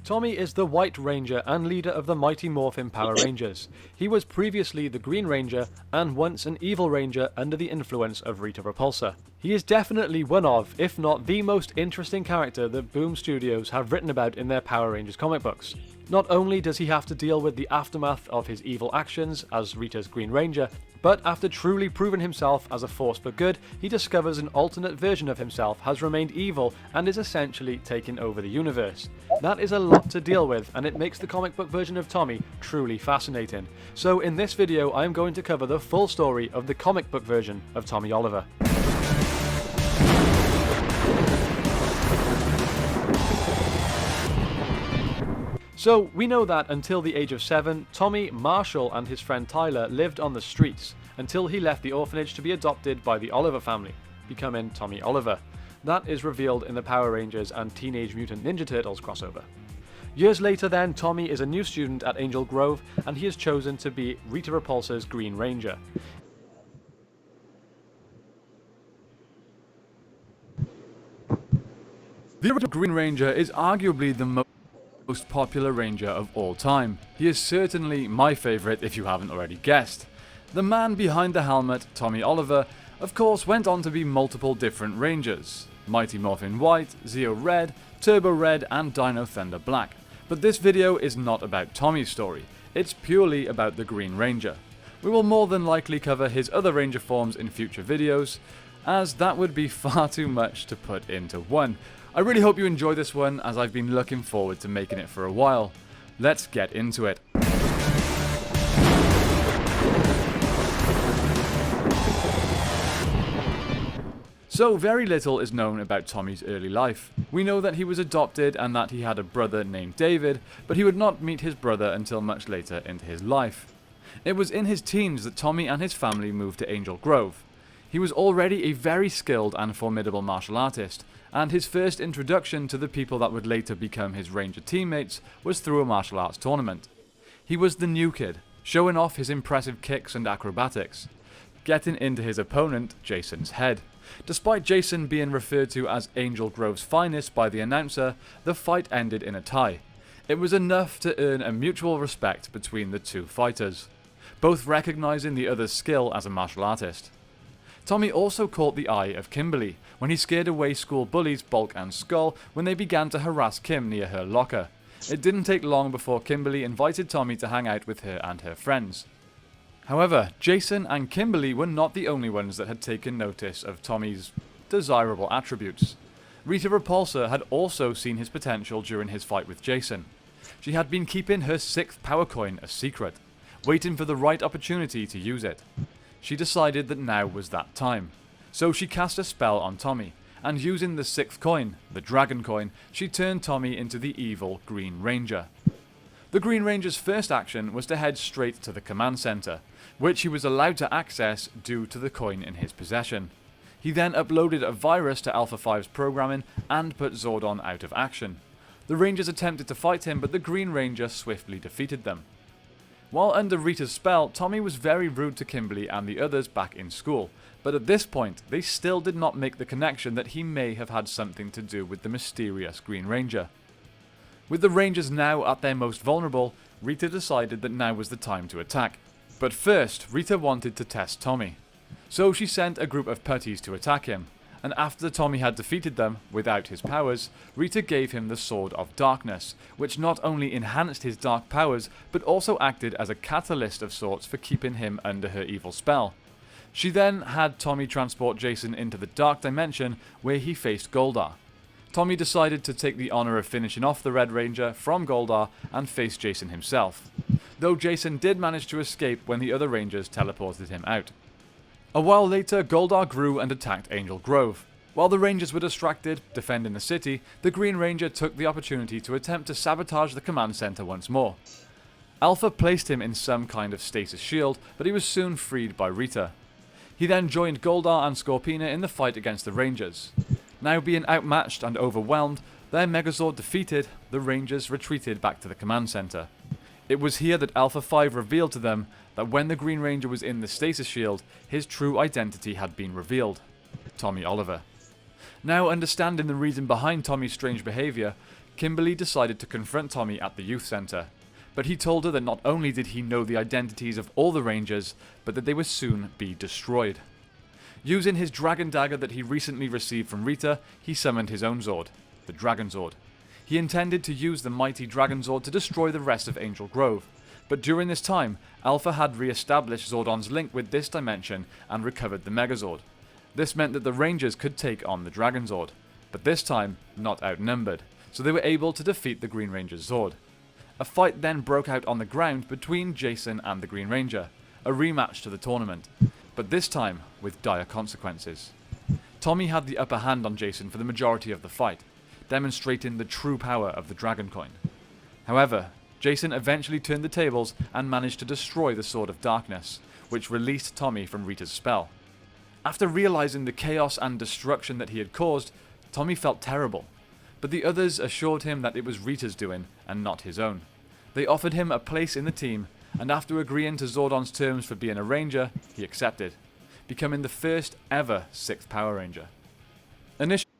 Tommy is the White Ranger and leader of the Mighty Morphin Power Rangers. He was previously the Green Ranger and once an evil ranger under the influence of Rita Repulsa. He is definitely one of, if not the most interesting character that Boom Studios have written about in their Power Rangers comic books. Not only does he have to deal with the aftermath of his evil actions as Rita's Green Ranger, but after truly proving himself as a force for good, he discovers an alternate version of himself has remained evil and is essentially taking over the universe. That is a lot to deal with, and it makes the comic book version of Tommy truly fascinating. So in this video I am going to cover the full story of the comic book version of Tommy Oliver. So, we know that until the age of 7, Tommy, Marshall and his friend Tyler lived on the streets until he left the orphanage to be adopted by the Oliver family, becoming Tommy Oliver. That is revealed in the Power Rangers and Teenage Mutant Ninja Turtles crossover. Years later then, Tommy is a new student at Angel Grove and he is chosen to be Rita Repulsa's Green Ranger. The Green Ranger is arguably the most popular Ranger of all time. He is certainly my favourite if you haven't already guessed. The man behind the helmet, Tommy Oliver, of course went on to be multiple different Rangers. Mighty Morphin White, Zeo Red, Turbo Red and Dino Thunder Black. But this video is not about Tommy's story, it's purely about the Green Ranger. We will more than likely cover his other Ranger forms in future videos, as that would be far too much to put into one. I really hope you enjoy this one, as I've been looking forward to making it for a while. Let's get into it. So very little is known about Tommy's early life. We know that he was adopted and that he had a brother named David, but he would not meet his brother until much later into his life. It was in his teens that Tommy and his family moved to Angel Grove. He was already a very skilled and formidable martial artist, and his first introduction to the people that would later become his Ranger teammates was through a martial arts tournament. He was the new kid, showing off his impressive kicks and acrobatics, getting into his opponent, Jason's head. Despite Jason being referred to as Angel Grove's finest by the announcer, the fight ended in a tie. It was enough to earn a mutual respect between the two fighters, both recognizing the other's skill as a martial artist. Tommy also caught the eye of Kimberly when he scared away school bullies Bulk and Skull when they began to harass Kim near her locker. It didn't take long before Kimberly invited Tommy to hang out with her and her friends. However, Jason and Kimberly were not the only ones that had taken notice of Tommy's desirable attributes. Rita Repulsa had also seen his potential during his fight with Jason. She had been keeping her 6th power coin a secret, waiting for the right opportunity to use it. She decided that now was that time. So she cast a spell on Tommy, and using the 6th coin, the Dragon Coin, she turned Tommy into the evil Green Ranger. The Green Ranger's first action was to head straight to the command center, which he was allowed to access due to the coin in his possession. He then uploaded a virus to Alpha 5's programming and put Zordon out of action. The Rangers attempted to fight him, but the Green Ranger swiftly defeated them. While under Rita's spell, Tommy was very rude to Kimberly and the others back in school, but at this point, they still did not make the connection that he may have had something to do with the mysterious Green Ranger. With the Rangers now at their most vulnerable, Rita decided that now was the time to attack. But first, Rita wanted to test Tommy. So she sent a group of putties to attack him, and after Tommy had defeated them, without his powers, Rita gave him the Sword of Darkness, which not only enhanced his dark powers, but also acted as a catalyst of sorts for keeping him under her evil spell. She then had Tommy transport Jason into the Dark Dimension, where he faced Goldar. Tommy decided to take the honour of finishing off the Red Ranger from Goldar and face Jason himself, though Jason did manage to escape when the other Rangers teleported him out. A while later, Goldar grew and attacked Angel Grove. While the Rangers were distracted, defending the city, the Green Ranger took the opportunity to attempt to sabotage the command center once more. Alpha placed him in some kind of stasis shield, but he was soon freed by Rita. He then joined Goldar and Scorpina in the fight against the Rangers. Now being outmatched and overwhelmed, their Megazord defeated, the Rangers retreated back to the command center. It was here that Alpha 5 revealed to them that when the Green Ranger was in the stasis shield, his true identity had been revealed: Tommy Oliver. Now understanding the reason behind Tommy's strange behaviour, Kimberly decided to confront Tommy at the youth center, but he told her that not only did he know the identities of all the Rangers, but that they would soon be destroyed. Using his Dragon Dagger that he recently received from Rita, he summoned his own Zord, the Dragon Zord. He intended to use the mighty Dragon Zord to destroy the rest of Angel Grove, but during this time, Alpha had re-established Zordon's link with this dimension and recovered the Megazord. This meant that the Rangers could take on the Dragon Zord, but this time not outnumbered, so they were able to defeat the Green Ranger's Zord. A fight then broke out on the ground between Jason and the Green Ranger, a rematch to the tournament, but this time with dire consequences. Tommy had the upper hand on Jason for the majority of the fight, demonstrating the true power of the Dragon Coin. However, Jason eventually turned the tables and managed to destroy the Sword of Darkness, which released Tommy from Rita's spell. After realizing the chaos and destruction that he had caused, Tommy felt terrible, but the others assured him that it was Rita's doing and not his own. They offered him a place in the team, and after agreeing to Zordon's terms for being a Ranger, he accepted, becoming the first ever 6th Power Ranger. Initially,